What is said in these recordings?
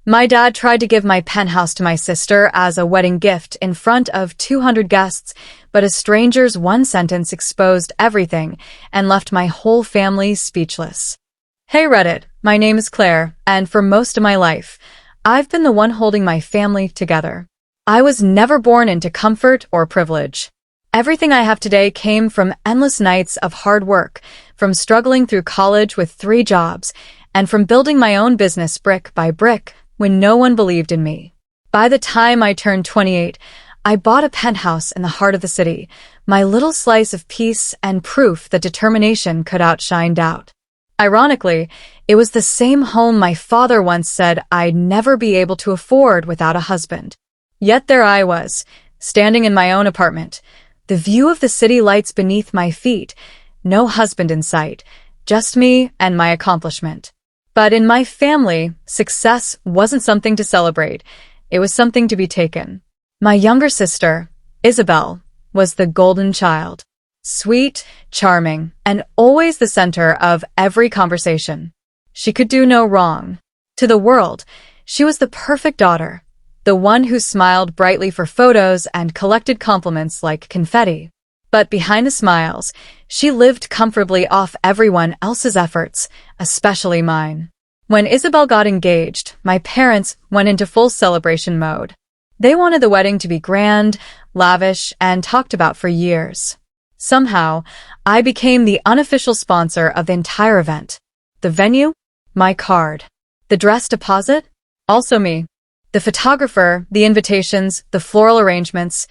My dad tried to give my penthouse to my sister as a wedding gift in front of 200 guests, but a stranger's one sentence exposed everything and left my whole family speechless. Hey Reddit, my name is Claire, and for most of my life, I've been the one holding my family together. I was never born into comfort or privilege. Everything I have today came from endless nights of hard work, from struggling through college with 3 jobs, and from building my own business brick by brick when no one believed in me. By the time I turned 28, I bought a penthouse in the heart of the city, my little slice of peace and proof that determination could outshine doubt. Ironically, it was the same home my father once said I'd never be able to afford without a husband. Yet there I was, standing in my own apartment, the view of the city lights beneath my feet, no husband in sight, just me and my accomplishment. But in my family, success wasn't something to celebrate. It was something to be taken. My younger sister, Isabel, was the golden child. Sweet, charming, and always the center of every conversation. She could do no wrong. To the world, she was the perfect daughter, the one who smiled brightly for photos and collected compliments like confetti. But behind the smiles, she lived comfortably off everyone else's efforts, especially mine. When Isabel got engaged, my parents went into full celebration mode. They wanted the wedding to be grand, lavish, and talked about for years. Somehow, I became the unofficial sponsor of the entire event. The venue? My card. The dress deposit? Also me. The photographer, the invitations, the floral arrangements,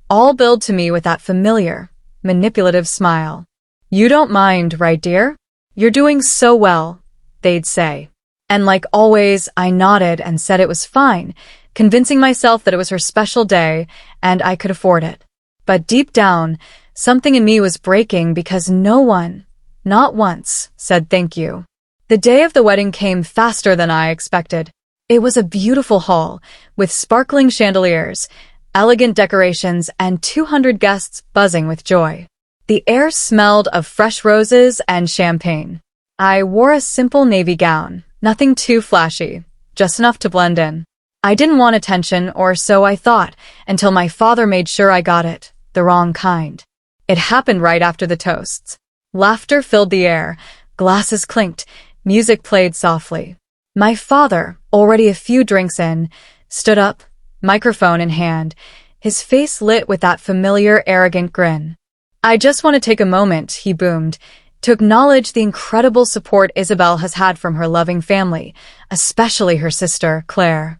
all billed to me with that familiar, manipulative smile. You don't mind, right, dear? You're doing so well, they'd say. And like always, I nodded and said it was fine, convincing myself that it was her special day and I could afford it. But deep down, something in me was breaking because no one, not once, said thank you. The day of the wedding came faster than I expected. It was a beautiful hall, with sparkling chandeliers, elegant decorations, and 200 guests buzzing with joy. The air smelled of fresh roses and champagne. I wore a simple navy gown, nothing too flashy, just enough to blend in. I didn't want attention, or so I thought, until my father made sure I got it, the wrong kind. It happened right after the toasts. Laughter filled the air, glasses clinked, music played softly. My father, already a few drinks in, stood up, microphone in hand, his face lit with that familiar, arrogant grin. I just want to take a moment, he boomed, to acknowledge the incredible support Isabel has had from her loving family, especially her sister, Claire.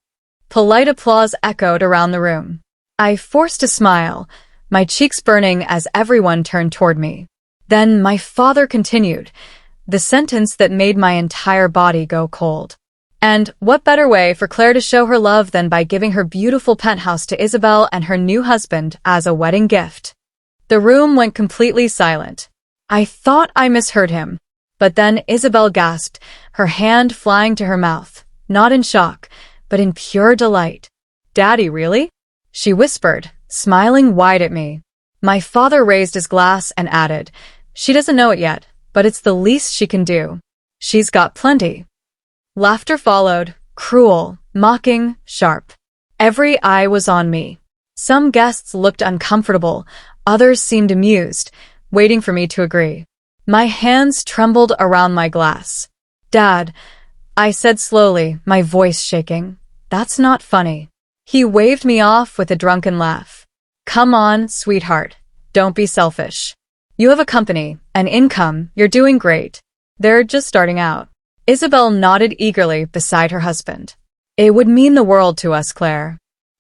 Polite applause echoed around the room. I forced a smile, my cheeks burning as everyone turned toward me. Then my father continued, the sentence that made my entire body go cold. And what better way for Claire to show her love than by giving her beautiful penthouse to Isabel and her new husband as a wedding gift? The room went completely silent. I thought I misheard him. But then Isabel gasped, her hand flying to her mouth, not in shock, but in pure delight. Daddy, really? She whispered, smiling wide at me. My father raised his glass and added, she doesn't know it yet, but it's the least she can do. She's got plenty. Laughter followed, cruel, mocking, sharp. Every eye was on me. Some guests looked uncomfortable, others seemed amused, waiting for me to agree. My hands trembled around my glass. Dad, I said slowly, my voice shaking, that's not funny. He waved me off with a drunken laugh. Come on, sweetheart, don't be selfish. You have a company, an income, you're doing great. They're just starting out. Isabel nodded eagerly beside her husband. It would mean the world to us, Claire.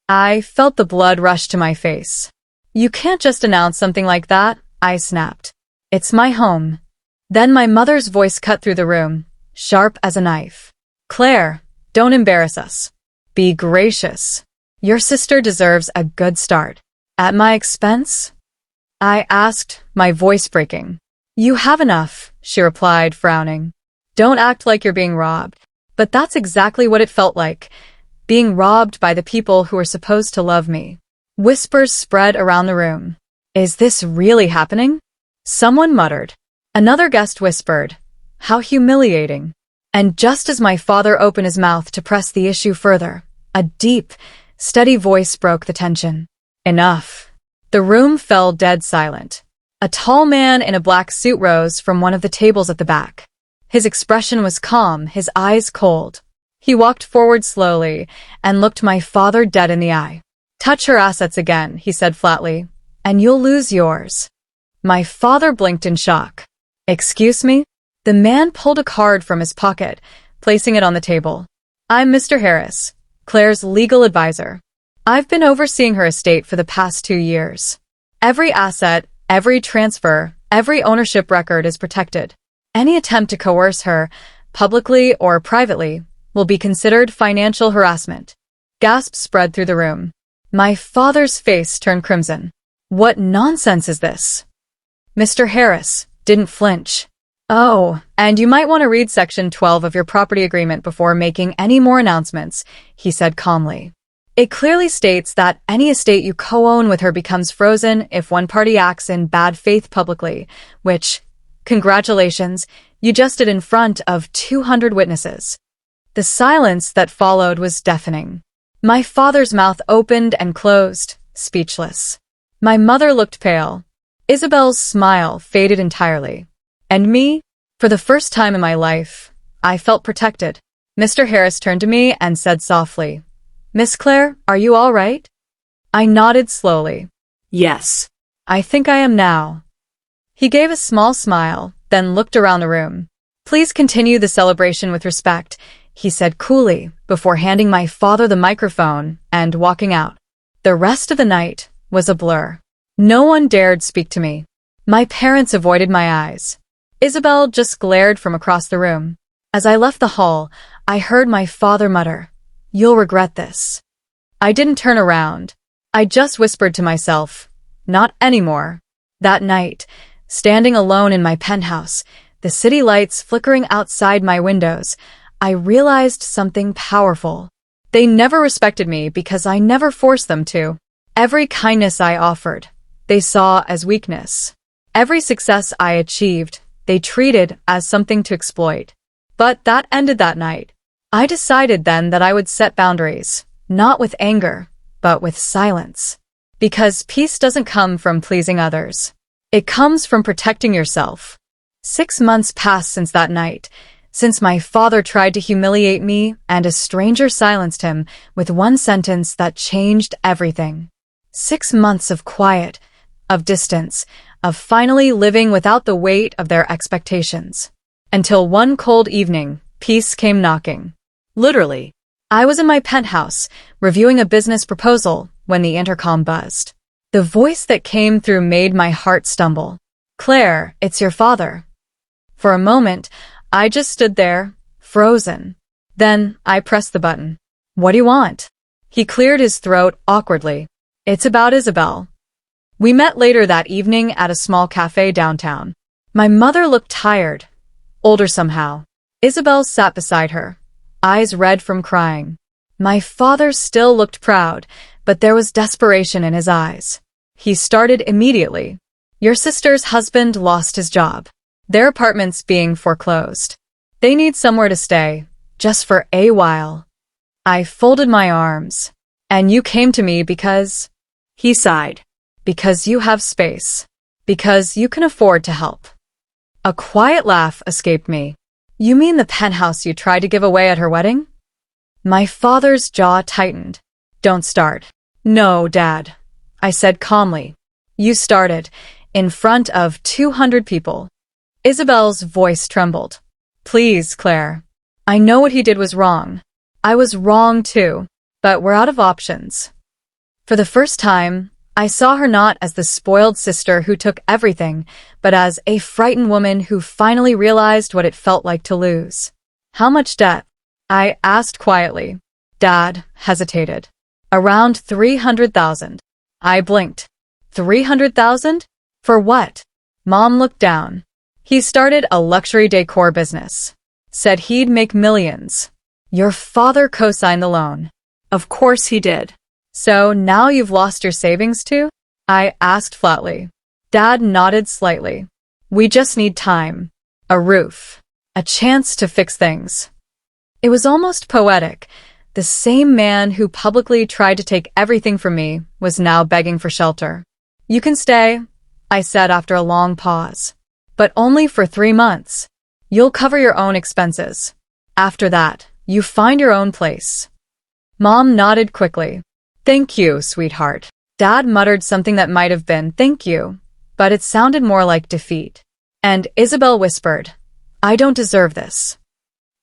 I felt the blood rush to my face. You can't just announce something like that, I snapped. It's my home. Then my mother's voice cut through the room, sharp as a knife. Claire, don't embarrass us. Be gracious. Your sister deserves a good start. At my expense? I asked, my voice breaking. You have enough, she replied, frowning. Don't act like you're being robbed. But that's exactly what it felt like, being robbed by the people who were supposed to love me. Whispers spread around the room. Is this really happening? Someone muttered. Another guest whispered, how humiliating. And just as my father opened his mouth to press the issue further, a deep, steady voice broke the tension. Enough. The room fell dead silent. A tall man in a black suit rose from one of the tables at the back. His expression was calm, his eyes cold. He walked forward slowly and looked my father dead in the eye. "Touch her assets again," he said flatly, "and you'll lose yours." My father blinked in shock. "Excuse me?" The man pulled a card from his pocket, placing it on the table. "I'm Mr. Harris, Claire's legal advisor. I've been overseeing her estate for the past 2 years. Every asset, every transfer, every ownership record is protected. Any attempt to coerce her, publicly or privately, will be considered financial harassment." Gasps spread through the room. My father's face turned crimson. "What nonsense is this?" Mr. Harris didn't flinch. "Oh, and you might want to read Section 12 of your property agreement before making any more announcements," he said calmly. "It clearly states that any estate you co-own with her becomes frozen if one party acts in bad faith publicly, which, congratulations, you just did in front of 200 witnesses." The silence that followed was deafening. My father's mouth opened and closed, speechless. My mother looked pale. Isabel's smile faded entirely. And me? For the first time in my life, I felt protected. Mr. Harris turned to me and said softly, "Miss Claire, are you all right?" I nodded slowly. "Yes. I think I am now." He gave a small smile, then looked around the room. "Please continue the celebration with respect," he said coolly, before handing my father the microphone and walking out. The rest of the night was a blur. No one dared speak to me. My parents avoided my eyes. Isabel just glared from across the room. As I left the hall, I heard my father mutter, "You'll regret this." I didn't turn around. I just whispered to myself, "Not anymore." That night, standing alone in my penthouse, the city lights flickering outside my windows, I realized something powerful. They never respected me because I never forced them to. Every kindness I offered, they saw as weakness. Every success I achieved, they treated as something to exploit. But that ended that night. I decided then that I would set boundaries, not with anger, but with silence. Because peace doesn't come from pleasing others. It comes from protecting yourself. 6 months passed since that night, since my father tried to humiliate me and a stranger silenced him with one sentence that changed everything. 6 months of quiet, of distance, of finally living without the weight of their expectations. Until one cold evening, peace came knocking. Literally. I was in my penthouse, reviewing a business proposal, when the intercom buzzed. The voice that came through made my heart stumble. "Claire, it's your father." For a moment, I just stood there, frozen. Then I pressed the button. "What do you want?" He cleared his throat awkwardly. "It's about Isabel." We met later that evening at a small cafe downtown. My mother looked tired, older somehow. Isabel sat beside her, eyes red from crying. My father still looked proud, but there was desperation in his eyes. He started immediately. "Your sister's husband lost his job. Their apartment's being foreclosed. They need somewhere to stay, just for a while." I folded my arms. "And you came to me because—" He sighed. "Because you have space. Because you can afford to help." A quiet laugh escaped me. "You mean the penthouse you tried to give away at her wedding?" My father's jaw tightened. "Don't start." "No, Dad," I said calmly. "You started, in front of 200 people." Isabel's voice trembled. "Please, Claire. I know what he did was wrong. I was wrong too, but we're out of options." For the first time, I saw her not as the spoiled sister who took everything, but as a frightened woman who finally realized what it felt like to lose. "How much debt?" I asked quietly. Dad hesitated. "Around 300,000. I blinked. 300,000? For what? Mom looked down. "He started a luxury decor business. Said he'd make millions. Your father co-signed the loan." "Of course he did." "So now you've lost your savings too?" I asked flatly. Dad nodded slightly. "We just need time. A roof. a chance to fix things. It was almost poetic. The same man who publicly tried to take everything from me was now begging for shelter. You can stay, I said after a long pause. But only for 3 months. You'll cover your own expenses. After that, you find your own place. Mom nodded quickly. Thank you, sweetheart. Dad muttered something that might have been thank you, but it sounded more like defeat. And Isabel whispered, I don't deserve this.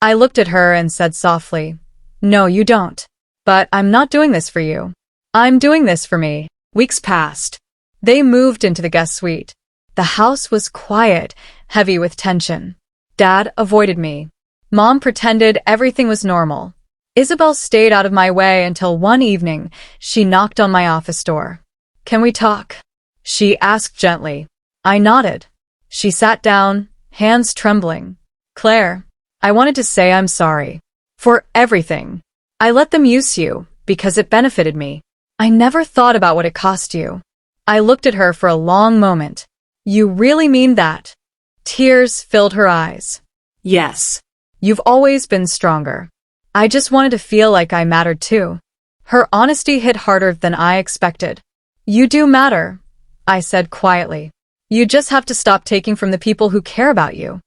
I looked at her and said softly, No, you don't. But I'm not doing this for you. I'm doing this for me. Weeks passed. They moved into the guest suite. The house was quiet, heavy with tension. Dad avoided me. Mom pretended everything was normal. Isabel stayed out of my way until one evening she knocked on my office door. Can we talk? She asked gently. I nodded. She sat down, hands trembling. Claire, I wanted to say I'm sorry. For everything. I let them use you because it benefited me. I never thought about what it cost you. I looked at her for a long moment. You really mean that? Tears filled her eyes. Yes. You've always been stronger. I just wanted to feel like I mattered too. Her honesty hit harder than I expected. You do matter, I said quietly. You just have to stop taking from the people who care about you.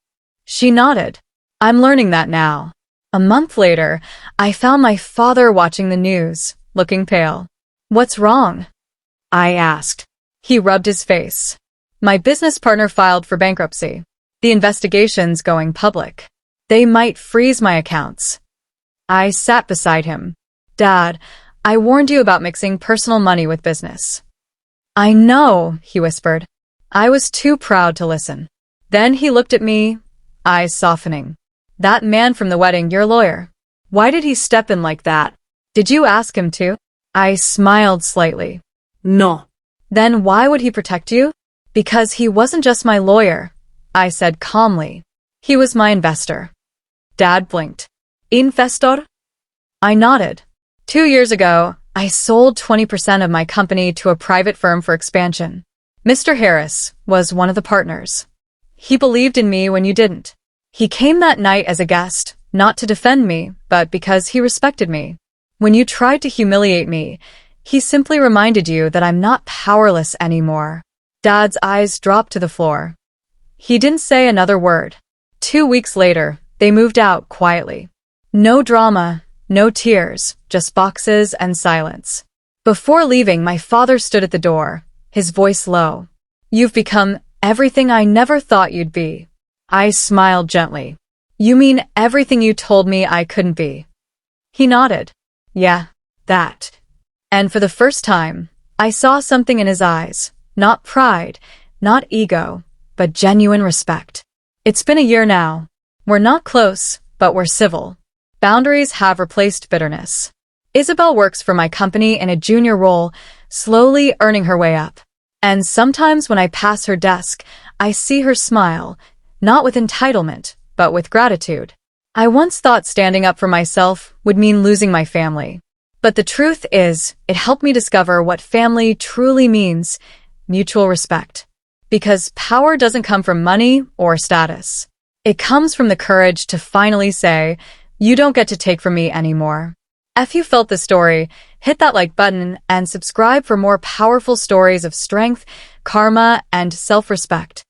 She nodded. I'm learning that now. A month later, I found my father watching the news, looking pale. What's wrong? I asked. He rubbed his face. My business partner filed for bankruptcy. The investigation's going public. They might freeze my accounts. I sat beside him. Dad, I warned you about mixing personal money with business. I know, he whispered. I was too proud to listen. Then he looked at me, eyes softening. That man from the wedding, your lawyer. Why did he step in like that? Did you ask him to? I smiled slightly. No. Then why would he protect you? Because he wasn't just my lawyer, I said calmly. He was my investor. Dad blinked. Investor? I nodded. 2 years ago, I sold 20% of my company to a private firm for expansion. Mr. Harris was one of the partners. He believed in me when you didn't. He came that night as a guest, not to defend me, but because he respected me. When you tried to humiliate me, he simply reminded you that I'm not powerless anymore. Dad's eyes dropped to the floor. He didn't say another word. 2 weeks later, they moved out quietly. No drama, no tears, just boxes and silence. Before leaving, my father stood at the door, his voice low. You've become everything I never thought you'd be. I smiled gently. You mean everything you told me I couldn't be? He nodded. Yeah, that. And for the first time, I saw something in his eyes. Not pride, not ego, but genuine respect. It's been a year now. We're not close, but we're civil. Boundaries have replaced bitterness. Isabel works for my company in a junior role, slowly earning her way up. And sometimes when I pass her desk, I see her smile, not with entitlement, but with gratitude. I once thought standing up for myself would mean losing my family. But the truth is, it helped me discover what family truly means, mutual respect. Because power doesn't come from money or status. It comes from the courage to finally say, you don't get to take from me anymore. If you felt the story, hit that like button and subscribe for more powerful stories of strength, karma, and self-respect.